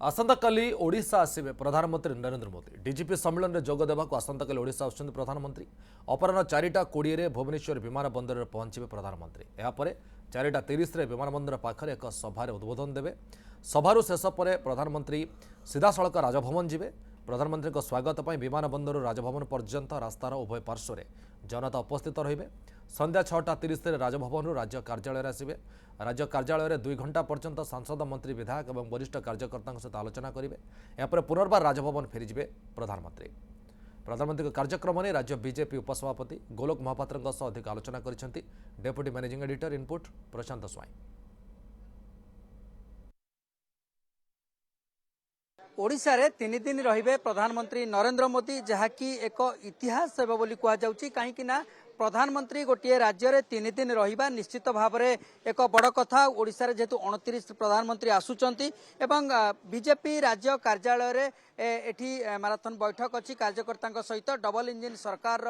आसंताकाली ओडिशा आसिबे प्रधानमंत्री नरेंद्र मोदी डीजीपी सम्मेलन में जोग देवाक आसंताकाली ओडिशा आसुछन्ति प्रधानमंत्री अपराह्न 4:20 रे भुवनेश्वर विमान बंदर में पहुंचे प्रधानमंत्री यापर 4:30 रे विमान बंदर पाखरे एक सभार उद्बोधन देवे सभार शेष पर प्रधानमंत्री सीधासख राजभवन जिवे प्रधानमंत्री स्वागत पर विमान बंदर राजभवन पर्यंत रास्तार उभय पार्श्व में जनता उपस्थित रहिबे संध्या 6:30 राजभवन राज्य कार्यालय आसवे राज्य कार्यालय 2 घंटा पर्यंत सांसद मंत्री विधायक और वरिष्ठ कार्यकर्ता सहित आलोचना करेंगे यापर पुनर्बार राजभवन फेरीजे प्रधानमंत्री कार्यक्रम में राज्य बीजेपी उपसभापति गोलोक महापात्र अधिक आलोचना कर डेप्यूटी मैनेजिंग एडिटर इनपुट प्रशांत स्वाई। ओडिशा रे 3 दिन रहिबे प्रधानमंत्री नरेंद्र मोदी जहाँकि एक इतिहास हेबो बोली कुआ जाउची काहेकि ना प्रधानमंत्री गोटे राज्य रे 3 दिन रहिबा निश्चित भाव में एक बड़ कथा। ओडिशा रे जेतु 29 प्रधानमंत्री आसुचंती एवं बीजेपी राज्य कार्यालय रे एठी माराथन बैठक अछि कार्यकर्ता सहित डबल इंजिन सरकार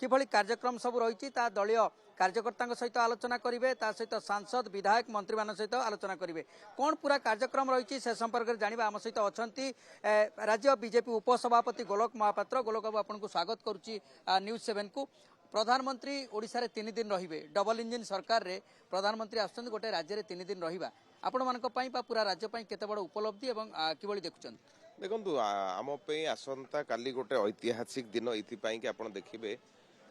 किभली कार्यक्रम सब रही दलीय कार्यकर्ता सहित आलोचना करेंगे सहित सांसद विधायक मंत्री मान सहित आलोचना करेंगे कौन पूरा कार्यक्रम रही से संपर्क में जाना आम सहित अच्छा राज्य बीजेपी उपसभापति गोलोक महापात्र। गोलोक बाबू आपको स्वागत करुच्ची न्यूज 7 को। प्रधानमंत्री ओडिशा रे 3 दिन रहिबे डबल इंजिन सरकार रे प्रधानमंत्री आसुछन गोटे राज्य रे 3 दिन रहिबा आपण मानक पई पूरा राज्य पई केते बड़ उपलब्धि एवं किबळी देखुछन देखंतु आम पे आसंता काली गोटे ऐतिहासिक दिन इथि पई कि आपण देखिबे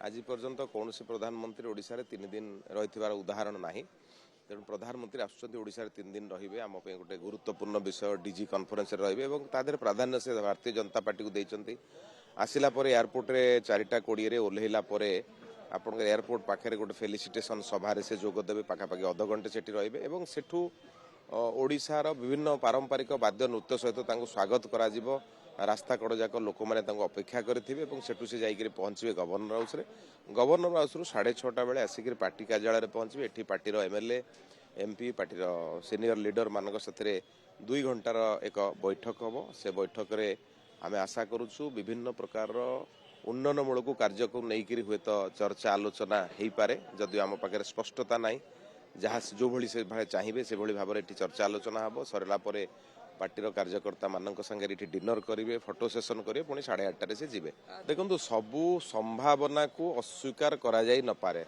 आज पर्यंत कौन प्रधानमंत्री ओडिशा रे 3 दिन रहिथिबार उदाहरण नाही तेणु प्रधानमंत्री आसुछन्ति ओडिशा रे 3 दिन रहिबे आम पे गोटे गुरुत्वपूर्ण विषय डीजी कॉन्फ्रेंस रे रहिबे एवं तादर प्राधान्य से भारतीय जनता पार्टी को दैचंती आसिला परे एयरपोर्ट रे 4:20 रे ओल्हेला परे आपण एयरपोर्ट पाखे गोटे फेलिसिटेशन सभारे से जोग देवे पाखापाखि अध घंटे सेठी रहिबे एवं सेठू ओडिशार विभिन्न पारंपरिक वाद्य नृत्य सहित तांको स्वागत करा जिवो रास्ता कड़ जाक लोक मैंने अपेक्षा करेंगे सेठू से जाकर पहुंचे गवर्नर हाउस रे गवर्नर हाउस रु 6:30 बेले आसिक पार्टी कार्यालय पहुंचे एटी पार्टीर एमएलए एमपी पार्टीर सीनियर लीडर मानक साथे 2 घंटार एक बैठक हम से बैठक रे आमे आशा करूछु विभिन्न प्रकार उन्नयनमूलक कार्य को लेकर हुए तो चर्चा आलोचना हो पारे जदि आम पाखे स्पष्टता ना जहाँ जो भली से भाई चाहिए से भली भाव में चर्चा आलोचना हम सरला पार्टीर कार्यकर्ता मानक संगे डिनर करेंगे फोटो सेसन करेंगे पुणी 8:30 से जीवे। देखो सबू संभावना को अस्वीकार करा जाई न पारे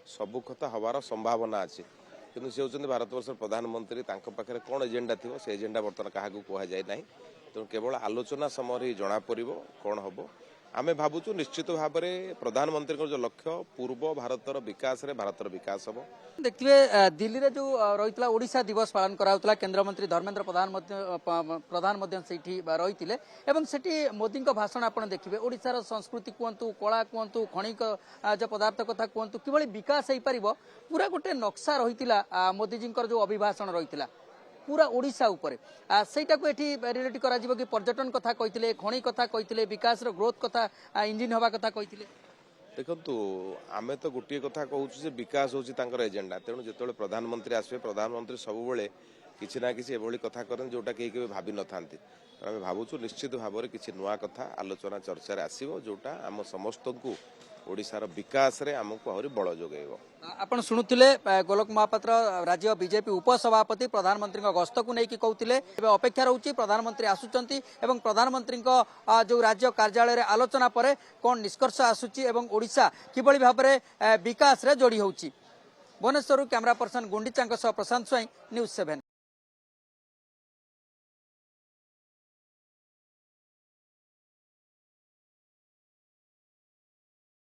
सबू कथा हबार संभावना अच्छी किंतु से होचंदी भारतवर्ष प्रधानमंत्री तांको पाखरे कौन एजेंडा थिबो से एजेंडा बर्तमान क्या कह जाए ना तेणु केवल आलोचना समय ही जना पड़ो कौन हम आमे भावुचु निश्चित भाव में प्रधानमंत्री जो लक्ष्य पूर्व भारतर विकास रे भारतर विकास हम देखिए दिल्ली रे जो रही ओडिशा दिवस पालन करा केंद्र मंत्री धर्मेंद्र प्रधान रही एवं सेठी मोदी भाषण आप देखिए ओडिशार संस्कृति कहतु कला कहतु खनिक जो पदार्थ कथा कहतु किभली विकास हो पार पूरा गोटे नक्शा रही मोदीजी जो अभिभाषण रही पूरा ओडिशा उपरे सेटा को एठी रिलेट करा जिवो कि पर्यटन कथा कहिथिले खणी कथा कहिथिले विकास रो ग्रोथ कथा इंजिन हवा कथा कहिथिले। देखंतु आमे तो गोटे कथा कहूछु जे विकास होची तांकर एजेंडा तेणु जेतोले प्रधानमंत्री आसबे प्रधानमंत्री सब बेले किछि ना किछि एभली कथा करन जोटा केही केबे भाबी न थांती आमे भाबुछु निश्चित भाव में किछि नुआ कथा आलोचना चर्चा रे आसीबो जोटा आम समस्त को ओडिशार विकास रे हमको आहुरी बळ जोगेइबो। आपण सुनुथिले गोलोक महापात्र राज्य बीजेपी उपसभापति प्रधानमंत्री गस्त को लेकिन कहते अपेक्षा रहुची प्रधानमंत्री आसुचंती एवं प्रधानमंत्री जो राज्य कार्यालय रे आलोचना पर कौन निष्कर्ष आसुची एवं ओडिशा किभली भाव में विकास रे जोड़ी होउची। भुवनेश्वर कैमरा पर्सन गुंडीचा प्रशांत स्वाई न्यूज 7।